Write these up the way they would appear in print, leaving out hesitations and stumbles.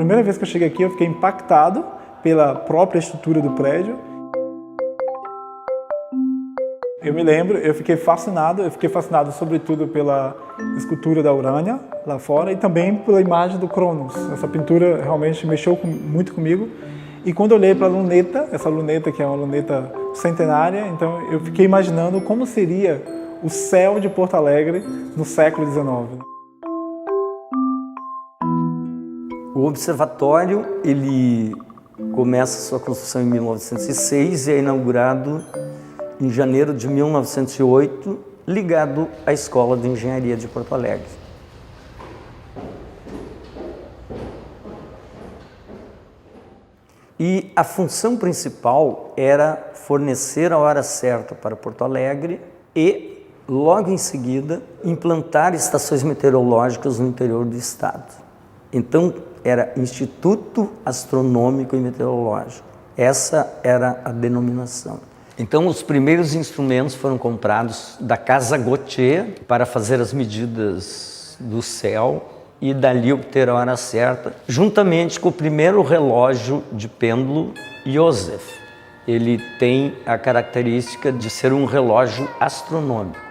primeira vez que eu cheguei aqui, eu fiquei impactado pela própria estrutura do prédio. Eu me lembro, eu fiquei fascinado sobretudo pela escultura da Urânia lá fora e também pela imagem do Cronos. Essa pintura realmente mexeu muito comigo. E quando eu olhei para a luneta, essa luneta que é uma luneta centenária, então eu fiquei imaginando como seria o céu de Porto Alegre no século XIX. O observatório, ele começa sua construção em 1906 e é inaugurado em janeiro de 1908, ligado à Escola de Engenharia de Porto Alegre. E a função principal era fornecer a hora certa para Porto Alegre e, logo em seguida, implantar estações meteorológicas no interior do estado. Então, era Instituto Astronômico e Meteorológico. Essa era a denominação. Então, os primeiros instrumentos foram comprados da Casa Gautier para fazer as medidas do céu e dali obter a hora certa, juntamente com o primeiro relógio de pêndulo, Joseph. Ele tem a característica de ser um relógio astronômico.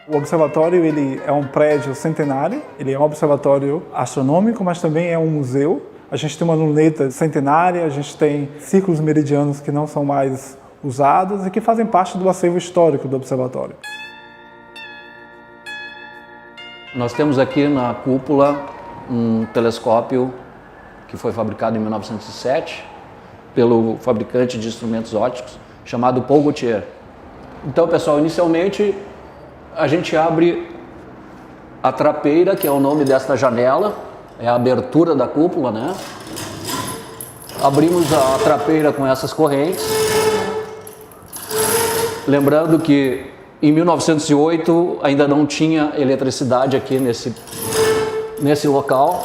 O observatório ele é um prédio centenário, ele é um observatório astronômico, mas também é um museu. A gente tem uma luneta centenária, a gente tem círculos meridianos que não são mais usados e que fazem parte do acervo histórico do observatório. Nós temos aqui na cúpula um telescópio que foi fabricado em 1907 pelo fabricante de instrumentos ópticos chamado Paul Gaultier. Então, pessoal, inicialmente a gente abre a trapeira, que é o nome desta janela, é a abertura da cúpula, né? Abrimos a trapeira com essas correntes. Lembrando que em 1908 ainda não tinha eletricidade aqui nesse local.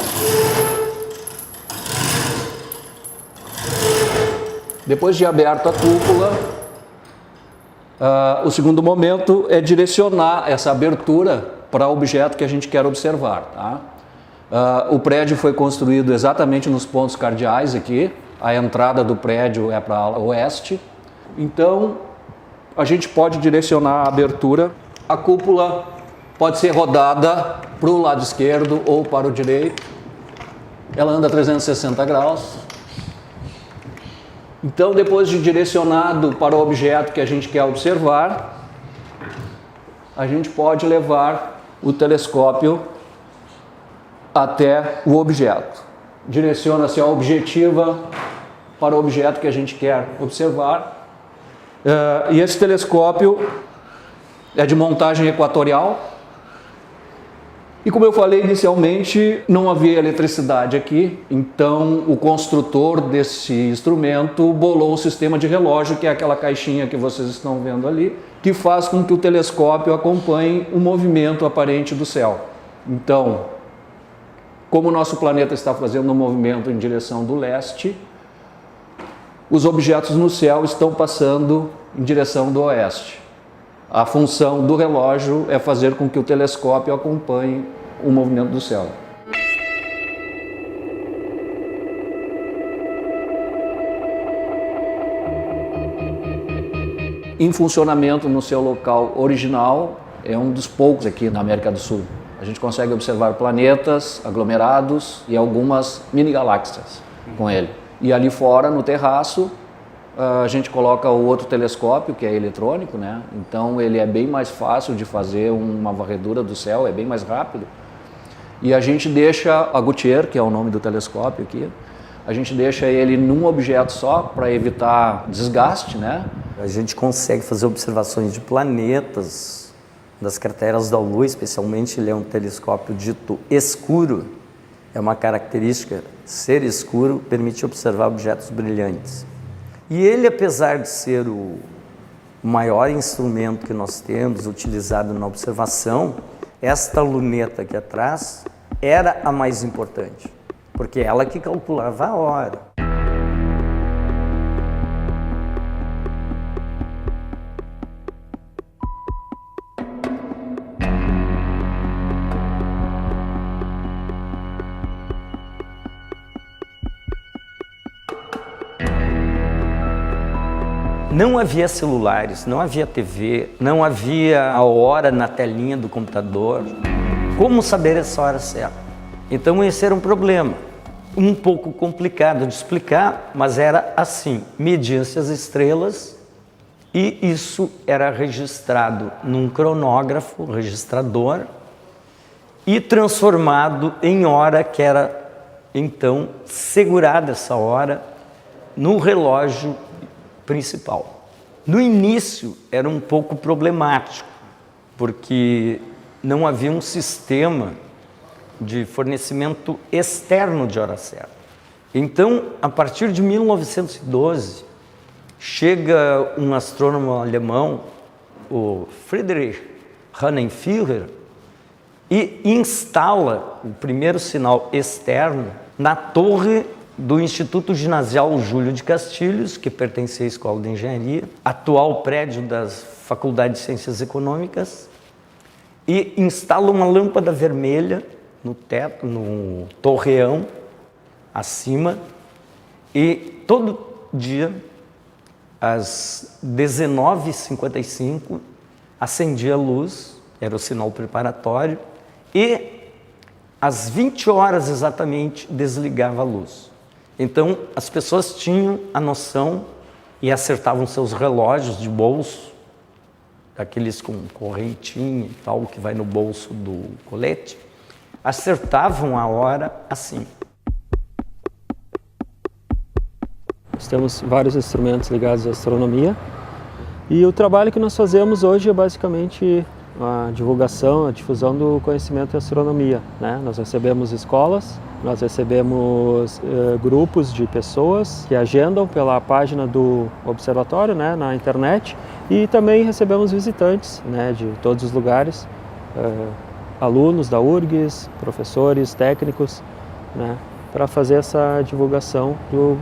Depois de aberto a cúpula, o segundo momento é direcionar essa abertura para o objeto que a gente quer observar. Tá? O prédio foi construído exatamente nos pontos cardeais aqui. A entrada do prédio é para a ala oeste. Então, a gente pode direcionar a abertura. A cúpula pode ser rodada para o lado esquerdo ou para o direito. Ela anda 360 graus. Então, depois de direcionado para o objeto que a gente quer observar, a gente pode levar o telescópio até o objeto. Direciona-se a objetiva para o objeto que a gente quer observar. E esse telescópio é de montagem equatorial. E como eu falei inicialmente, não havia eletricidade aqui, então o construtor desse instrumento bolou um sistema de relógio, que é aquela caixinha que vocês estão vendo ali, que faz com que o telescópio acompanhe o movimento aparente do céu. Então, como o nosso planeta está fazendo um movimento em direção do leste, os objetos no céu estão passando em direção do oeste. A função do relógio é fazer com que o telescópio acompanhe o movimento do céu. Em funcionamento no seu local original, é um dos poucos aqui na América do Sul. A gente consegue observar planetas, aglomerados e algumas mini-galáxias com ele. E ali fora, no terraço, a gente coloca o outro telescópio, que é eletrônico, né? Então ele é bem mais fácil de fazer uma varredura do céu, é bem mais rápido. E a gente deixa a Gautier, que é o nome do telescópio aqui, a gente deixa ele num objeto só para evitar desgaste, né? A gente consegue fazer observações de planetas, das crateras da Lua, especialmente ele é um telescópio dito escuro. É uma característica, ser escuro permite observar objetos brilhantes. E ele, apesar de ser o maior instrumento que nós temos utilizado na observação, esta luneta aqui atrás era a mais importante, porque ela que calculava a hora. Não havia celulares, não havia TV, não havia a hora na telinha do computador. Como saber essa hora certa? Então esse era um problema, um pouco complicado de explicar, mas era assim, media-se as estrelas e isso era registrado num cronógrafo, registrador, e transformado em hora, que era então segurada essa hora no relógio principal. No início era um pouco problemático, porque não havia um sistema de fornecimento externo de hora certa. Então, a partir de 1912, chega um astrônomo alemão, o Friedrich Rheinfelder, e instala o primeiro sinal externo na torre do Instituto Ginasial Júlio de Castilhos, que pertencia à Escola de Engenharia, atual prédio das Faculdades de Ciências Econômicas, e instala uma lâmpada vermelha no teto, no torreão, acima, e todo dia, às 19h55, acendia a luz, era o sinal preparatório, e às 20 horas exatamente desligava a luz. Então, as pessoas tinham a noção e acertavam seus relógios de bolso, aqueles com correntinha e tal, que vai no bolso do colete, acertavam a hora assim. Nós temos vários instrumentos ligados à astronomia e o trabalho que nós fazemos hoje é basicamente a divulgação, a difusão do conhecimento em astronomia, né? Nós recebemos escolas, nós recebemos grupos de pessoas que agendam pela página do observatório, né, na internet, e também recebemos visitantes, né, de todos os lugares, alunos da URGS, professores, técnicos, né, para fazer essa divulgação do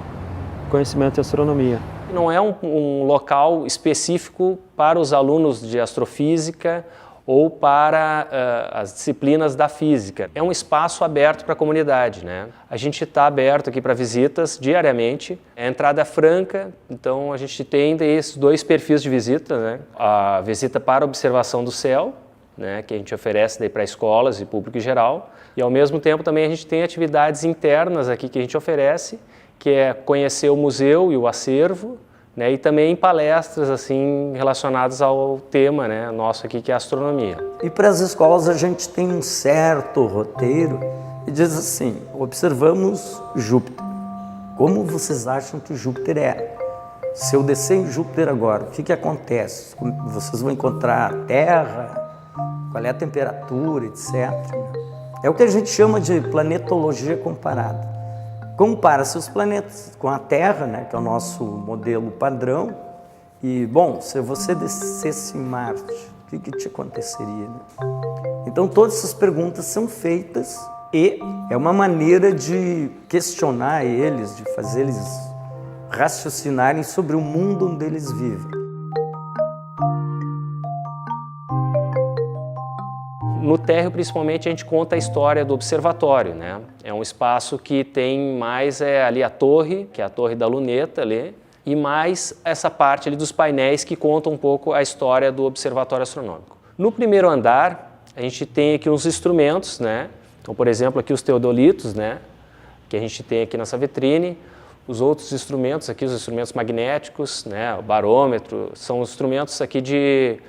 conhecimento em astronomia. Não é um local específico para os alunos de astrofísica ou para as disciplinas da física. É um espaço aberto para a comunidade, né? A gente está aberto aqui para visitas diariamente. É entrada franca, então a gente tem esses dois perfis de visita, né? A visita para observação do céu, né, que a gente oferece para escolas e público em geral, e ao mesmo tempo também a gente tem atividades internas aqui que a gente oferece, que é conhecer o museu e o acervo, né, e também palestras assim relacionadas ao tema, né, nosso aqui, que é a astronomia. E para as escolas a gente tem um certo roteiro e diz assim: observamos Júpiter. Como vocês acham que Júpiter é? Se eu descer em Júpiter agora, o que acontece? Vocês vão encontrar a Terra, qual é a temperatura, etc. É o que a gente chama de planetologia comparada. Compara-se os planetas com a Terra, né, que é o nosso modelo padrão, e, bom, se você descesse em Marte, o que te aconteceria? Né? Então, todas essas perguntas são feitas e é uma maneira de questionar eles, de fazer eles raciocinarem sobre o mundo onde eles vivem. No térreo, principalmente, a gente conta a história do observatório, né? É um espaço que tem mais ali a torre, que é a torre da luneta ali, e mais essa parte ali dos painéis que contam um pouco a história do observatório astronômico. No primeiro andar, a gente tem aqui uns instrumentos, né? Então, por exemplo, aqui os teodolitos, né, que a gente tem aqui nessa vitrine. Os outros instrumentos aqui, os instrumentos magnéticos, né, o barômetro, são instrumentos aqui de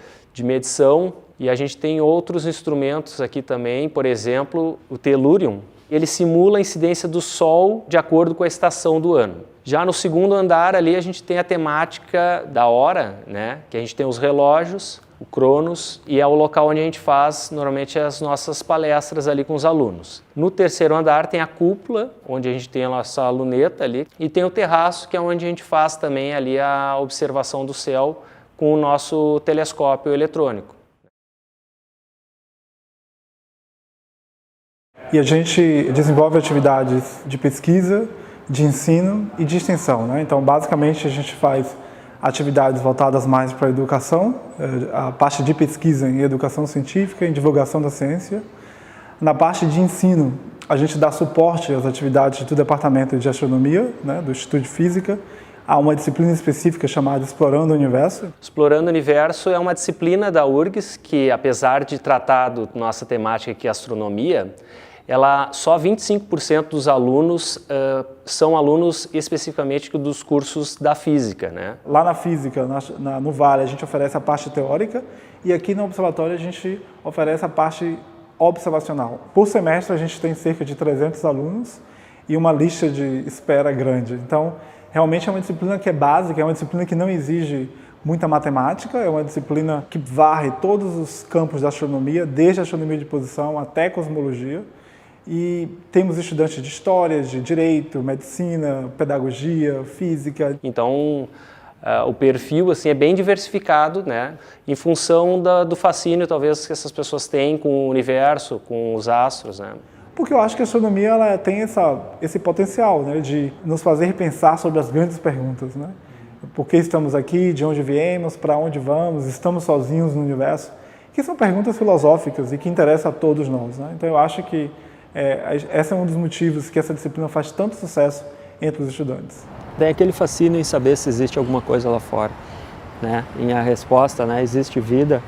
medição. E a gente tem outros instrumentos aqui também, por exemplo, o telúrium. Ele simula a incidência do Sol de acordo com a estação do ano. Já no segundo andar ali a gente tem a temática da hora, né, que a gente tem os relógios, o Cronos, e é o local onde a gente faz normalmente as nossas palestras ali com os alunos. No terceiro andar tem a cúpula, onde a gente tem a nossa luneta ali, e tem o terraço, que é onde a gente faz também ali a observação do céu com o nosso telescópio eletrônico. E a gente desenvolve atividades de pesquisa, de ensino e de extensão, né? Então, basicamente, a gente faz atividades voltadas mais para a educação, a parte de pesquisa em educação científica, em divulgação da ciência. Na parte de ensino, a gente dá suporte às atividades do Departamento de Astronomia, né, do Instituto de Física, há uma disciplina específica chamada Explorando o Universo. Explorando o Universo é uma disciplina da URGS que, apesar de tratar da nossa temática aqui, astronomia, só 25% dos alunos são alunos especificamente dos cursos da física, né? Lá na física, no Vale, a gente oferece a parte teórica e aqui no Observatório a gente oferece a parte observacional. Por semestre a gente tem cerca de 300 alunos e uma lista de espera grande. Então, realmente é uma disciplina que é básica, é uma disciplina que não exige muita matemática, é uma disciplina que varre todos os campos da astronomia, desde a astronomia de posição até cosmologia. E temos estudantes de história, de direito, medicina, pedagogia, física. Então, o perfil assim, é bem diversificado, né? Em função do fascínio, talvez, que essas pessoas têm com o universo, com os astros, né? Porque eu acho que a astronomia ela tem esse potencial, né, de nos fazer pensar sobre as grandes perguntas, né? Por que estamos aqui, de onde viemos, para onde vamos, estamos sozinhos no universo? Que são perguntas filosóficas e que interessam a todos nós, né? Então eu acho que esse é um dos motivos que essa disciplina faz tanto sucesso entre os estudantes. Tem aquele fascínio em saber se existe alguma coisa lá fora, né? E a resposta, né? Existe vida,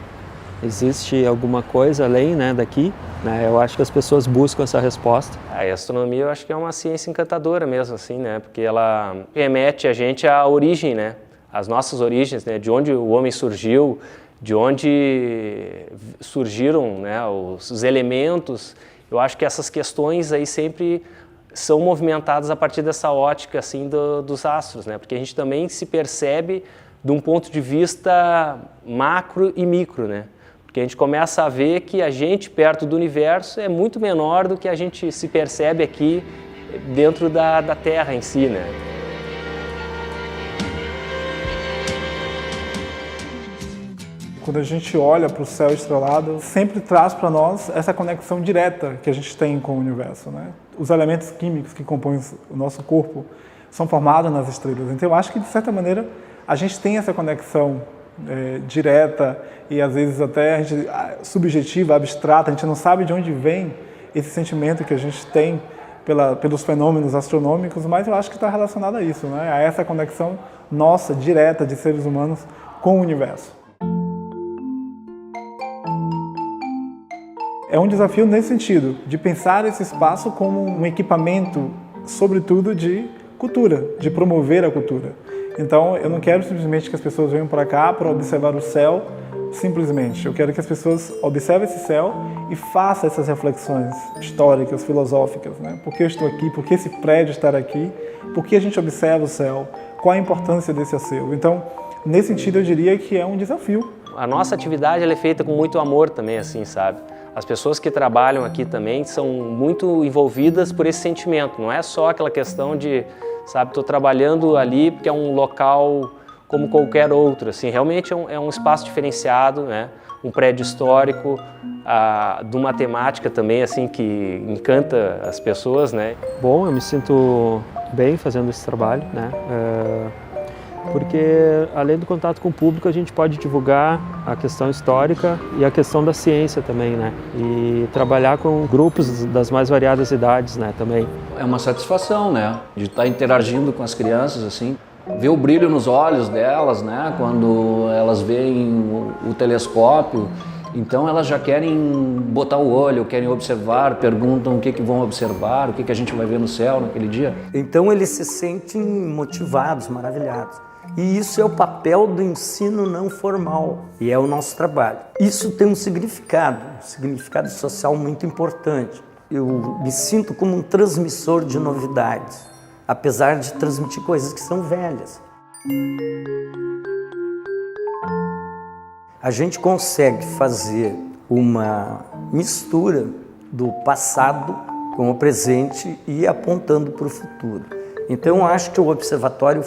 existe alguma coisa além, né, daqui, né? Eu acho que as pessoas buscam essa resposta. A astronomia eu acho que é uma ciência encantadora mesmo, assim, né? Porque ela remete a gente à origem, né? As nossas origens, né? De onde o homem surgiu, de onde surgiram, né, os elementos. Eu acho que essas questões aí sempre são movimentadas a partir dessa ótica assim dos astros, né? Porque a gente também se percebe de um ponto de vista macro e micro, né? Porque a gente começa a ver que a gente perto do universo é muito menor do que a gente se percebe aqui dentro da Terra em si, né? Quando a gente olha para o céu estrelado, sempre traz para nós essa conexão direta que a gente tem com o universo, né? Os elementos químicos que compõem o nosso corpo são formados nas estrelas. Então eu acho que, de certa maneira, a gente tem essa conexão direta e, às vezes, até a gente, subjetiva, abstrata. A gente não sabe de onde vem esse sentimento que a gente tem pelos fenômenos astronômicos, mas eu acho que está relacionado a isso, né? A essa conexão nossa, direta, de seres humanos com o universo. É um desafio nesse sentido, de pensar esse espaço como um equipamento, sobretudo, de cultura, de promover a cultura. Então, eu não quero simplesmente que as pessoas venham para cá para observar o céu, simplesmente. Eu quero que as pessoas observem esse céu e façam essas reflexões históricas, filosóficas, né? Por que eu estou aqui? Por que esse prédio está aqui? Por que a gente observa o céu? Qual a importância desse acervo? Então, nesse sentido, eu diria que é um desafio. A nossa atividade ela é feita com muito amor também, assim, sabe? As pessoas que trabalham aqui também são muito envolvidas por esse sentimento. Não é só aquela questão de, sabe, estou trabalhando ali porque é um local como qualquer outro. Assim, realmente é um espaço diferenciado, né? Um prédio histórico, de uma temática também assim que encanta as pessoas, né? Bom, eu me sinto bem fazendo esse trabalho, né? Porque além do contato com o público a gente pode divulgar a questão histórica e a questão da ciência também, né? E trabalhar com grupos das mais variadas idades, né, também. É uma satisfação, né, de estar interagindo com as crianças, assim, ver o brilho nos olhos delas, né, quando elas veem o telescópio. Então elas já querem botar o olho, querem observar, perguntam o que vão observar, o que a gente vai ver no céu naquele dia. Então eles se sentem motivados, maravilhados. E isso é o papel do ensino não formal, e é o nosso trabalho. Isso tem um significado social muito importante. Eu me sinto como um transmissor de novidades, apesar de transmitir coisas que são velhas. A gente consegue fazer uma mistura do passado com o presente e apontando para o futuro. Então, eu acho que o observatório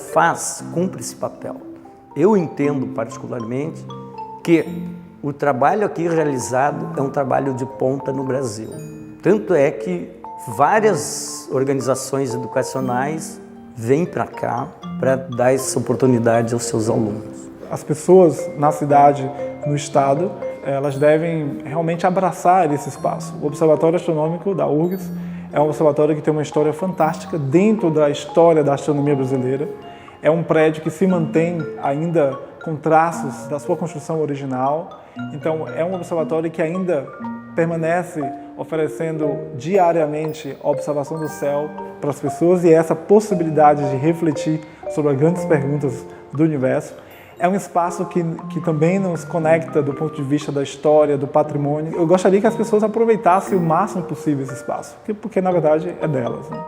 cumpre esse papel. Eu entendo particularmente que o trabalho aqui realizado é um trabalho de ponta no Brasil. Tanto é que várias organizações educacionais vêm para cá para dar essa oportunidade aos seus alunos. As pessoas na cidade, no estado, elas devem realmente abraçar esse espaço. O Observatório Astronômico da URGS é um observatório que tem uma história fantástica dentro da história da astronomia brasileira. É um prédio que se mantém ainda com traços da sua construção original. Então, é um observatório que ainda permanece oferecendo diariamente a observação do céu para as pessoas e essa possibilidade de refletir sobre as grandes perguntas do universo. É um espaço que também nos conecta do ponto de vista da história, do patrimônio. Eu gostaria que as pessoas aproveitassem o máximo possível esse espaço, porque na verdade é delas, né?